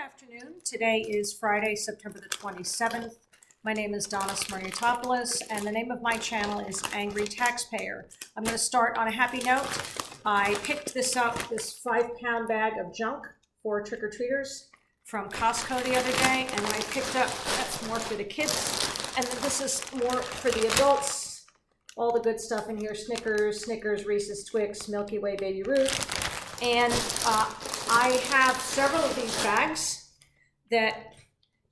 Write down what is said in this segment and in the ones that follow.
afternoon. Today is Friday, September the 27th. My name is Donna Smirniotopoulos, and the name of my channel is Angry Taxpayer. I'm going to start on a happy note. I picked this up, this 5-pound bag of junk for trick-or-treaters from Costco the other day, and then I picked up, that's more for the kids, and then this is more for the adults. All the good stuff in here, Snickers, Reese's, Twix, Milky Way, Baby Ruth, and I have several of these bags that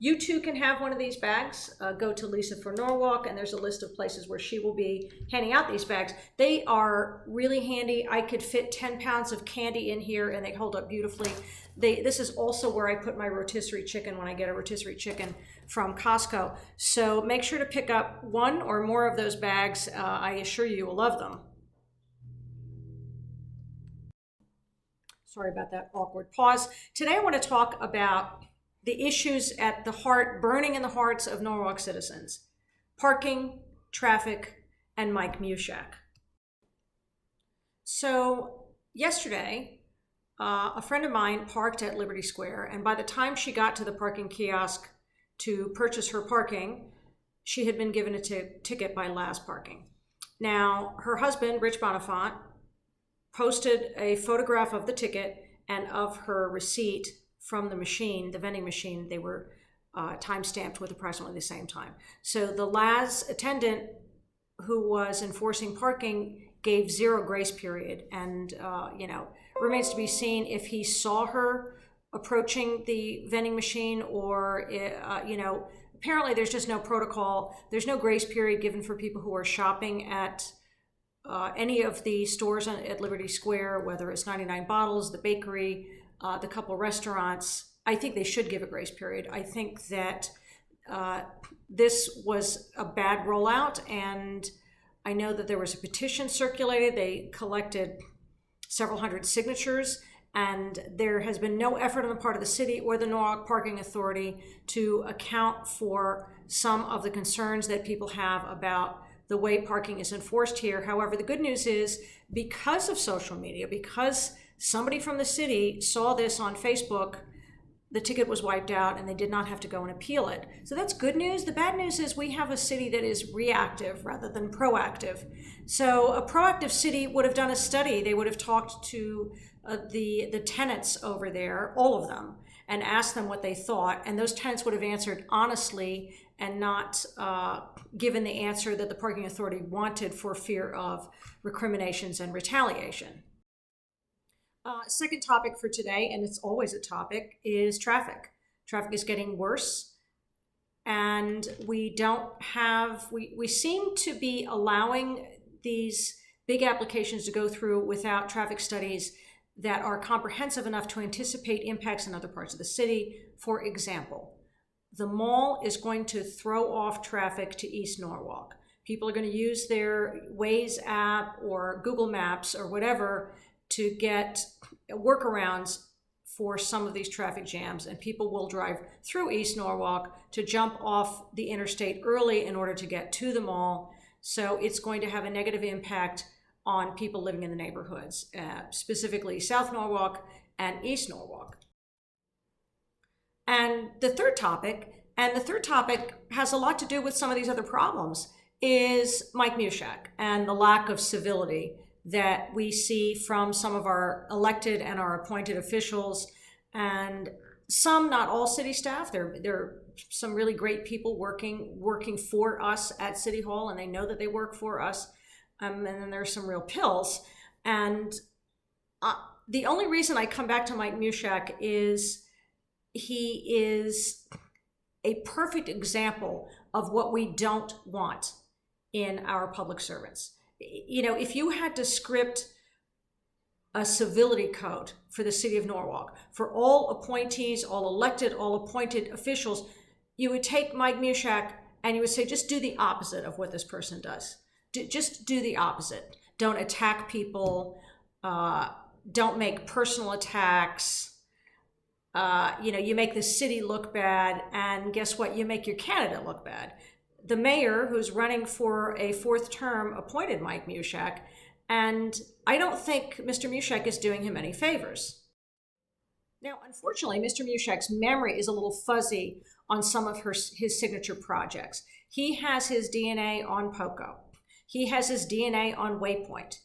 you too can have one of these bags. Go to Lisa for Norwalk, and there's a list of places where she will be handing out these bags. They are really handy. I could fit 10 pounds of candy in here, and they hold up beautifully. This is also where I put my rotisserie chicken when I get a rotisserie chicken from Costco. So make sure to pick up one or more of those bags. I assure you will love them. Sorry about that awkward pause. Today I want to talk about the issues at the heart, burning in the hearts of Norwalk citizens: parking, traffic, and Mike Mushak. So yesterday, a friend of mine parked at Liberty Square, and by the time she got to the parking kiosk to purchase her parking, she had been given a ticket by Last Parking. Now, her husband, Rich Bonifant, posted a photograph of the ticket and of her receipt from the machine, the vending machine. They were time-stamped with approximately the same time. So the LAS attendant who was enforcing parking gave 0 grace period, and remains to be seen if he saw her approaching the vending machine, or apparently there's just no protocol. There's no grace period given for people who are shopping at any of the stores at Liberty Square, whether it's 99 Bottles, the bakery, the couple restaurants. I think they should give a grace period. I think that this was a bad rollout, and I know that there was a petition circulated. They collected several hundred signatures, and there has been no effort on the part of the city or the Norwalk Parking Authority to account for some of the concerns that people have about the way parking is enforced here. However, the good news is, because of social media, because somebody from the city saw this on Facebook, the ticket was wiped out and they did not have to go and appeal it. So that's good news. The bad news is we have a city that is reactive rather than proactive. So a proactive city would have done a study. They would have talked to the tenants over there, all of them, and asked them what they thought. And those tenants would have answered honestly and not given the answer that the parking authority wanted for fear of recriminations and retaliation. Second topic for today, and it's always a topic, is traffic. Traffic is getting worse, and we seem to be allowing these big applications to go through without traffic studies that are comprehensive enough to anticipate impacts in other parts of the city. For example, the mall is going to throw off traffic to East Norwalk. People are going to use their Waze app or Google Maps or whatever to get workarounds for some of these traffic jams, and people will drive through East Norwalk to jump off the interstate early in order to get to the mall. So it's going to have a negative impact on people living in the neighborhoods, specifically South Norwalk and East Norwalk. And the third topic has a lot to do with some of these other problems, is Mike Mushak and the lack of civility that we see from some of our elected and our appointed officials, and some, not all city staff. There are some really great people working for us at City Hall, and they know that they work for us. And then there's some real pills. And the only reason I come back to Mike Mushak is he is a perfect example of what we don't want in our public servants. If you had to script a civility code for the city of Norwalk, for all appointees, all elected, all appointed officials, you would take Mike Mushak and you would say, just do the opposite of what this person does. Just do the opposite. Don't attack people. Don't make personal attacks. You make the city look bad, and guess what? You make your candidate look bad. The mayor, who's running for a 4th term, appointed Mike Mushak, and I don't think Mr. Mushak is doing him any favors. Now, unfortunately, Mr. Mushak's memory is a little fuzzy on some of his signature projects. He has his DNA on POCO. He has his DNA on Waypoint.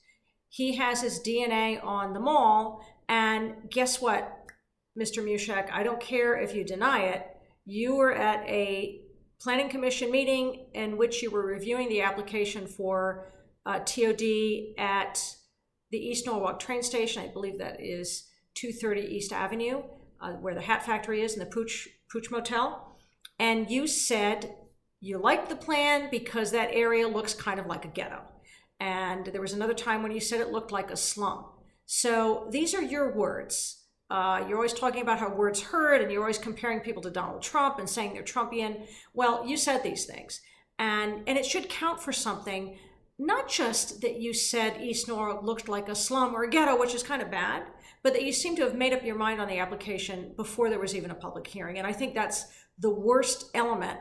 He has his DNA on the mall. And guess what, Mr. Mushak? I don't care if you deny it. You were at a planning commission meeting in which you were reviewing the application for TOD at the East Norwalk train station. I believe that is 230 East Avenue, where the Hat Factory is, and the Pooch Motel. And you said you liked the plan because that area looks kind of like a ghetto. And there was another time when you said it looked like a slum. So these are your words. You're always talking about how words hurt, and you're always comparing people to Donald Trump and saying they're Trumpian. Well, you said these things. And it should count for something, not just that you said East Norwalk looked like a slum or a ghetto, which is kind of bad, but that you seem to have made up your mind on the application before there was even a public hearing. And I think that's the worst element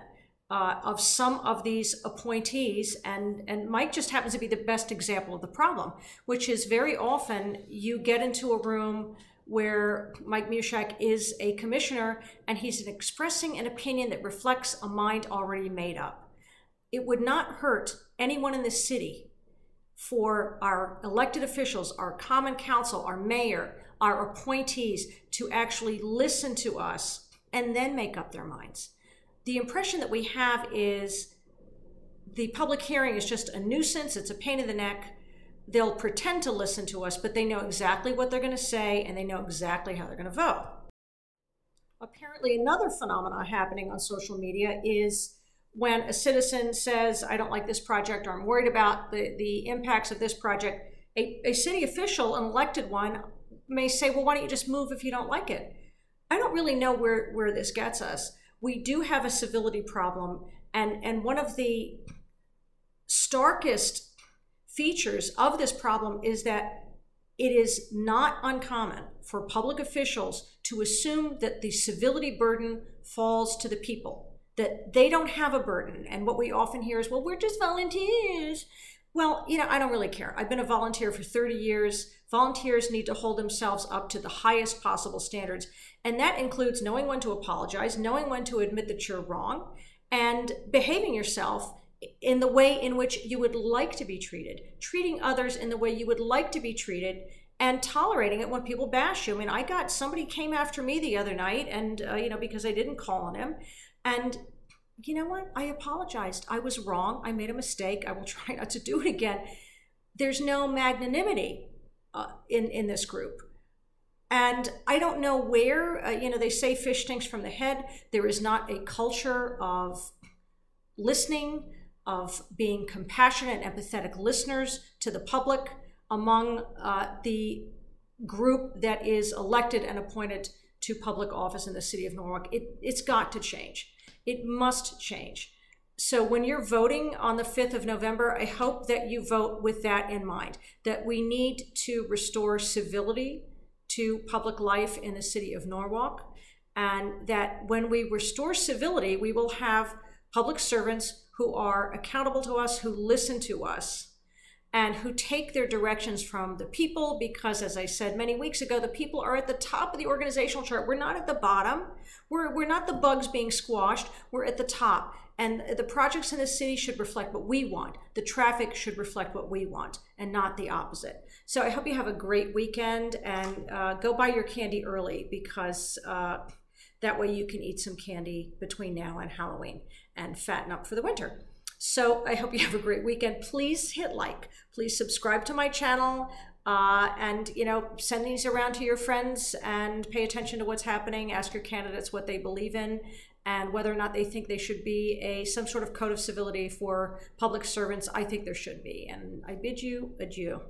of some of these appointees, and Mike just happens to be the best example of the problem, which is very often you get into a room where Mike Mushak is a commissioner and he's expressing an opinion that reflects a mind already made up. It would not hurt anyone in this city for our elected officials, our common council, our mayor, our appointees to actually listen to us and then make up their minds. The impression that we have is the public hearing is just a nuisance, it's a pain in the neck. They'll pretend to listen to us, but they know exactly what they're going to say and they know exactly how they're going to vote. Apparently, another phenomenon happening on social media is when a citizen says, I don't like this project, or I'm worried about the impacts of this project, a city official, an elected one, may say, well, why don't you just move if you don't like it? I don't really know where this gets us. We do have a civility problem, and one of the starkest features of this problem is that it is not uncommon for public officials to assume that the civility burden falls to the people, that they don't have a burden. And what we often hear is, well, we're just volunteers. Well, I don't really care. I've been a volunteer for 30 years. Volunteers need to hold themselves up to the highest possible standards. And that includes knowing when to apologize, knowing when to admit that you're wrong, and behaving yourself in the way in which you would like to be treated, treating others in the way you would like to be treated, and tolerating it when people bash you. I mean, somebody came after me the other night, and because I didn't call on him, and you know what? I apologized. I was wrong. I made a mistake. I will try not to do it again. There's no magnanimity in this group. And I don't know where, they say fish stinks from the head. There is not a culture of listening, of being compassionate and empathetic listeners to the public among the group that is elected and appointed to public office in the city of Norwalk. It's got to change. It must change. So when you're voting on the 5th of November, I hope that you vote with that in mind, that we need to restore civility to public life in the city of Norwalk, and that when we restore civility, we will have public servants who are accountable to us, who listen to us, and who take their directions from the people, because as I said many weeks ago, the people are at the top of the organizational chart. We're not at the bottom. We're not the bugs being squashed. We're at the top. And the projects in the city should reflect what we want. The traffic should reflect what we want, and not the opposite. So I hope you have a great weekend, and go buy your candy early, because that way you can eat some candy between now and Halloween and fatten up for the winter. So I hope you have a great weekend. Please hit like, please subscribe to my channel, and send these around to your friends, and pay attention to what's happening. Ask your candidates what they believe in and whether or not they think they should be some sort of code of civility for public servants. I think there should be. And I bid you adieu.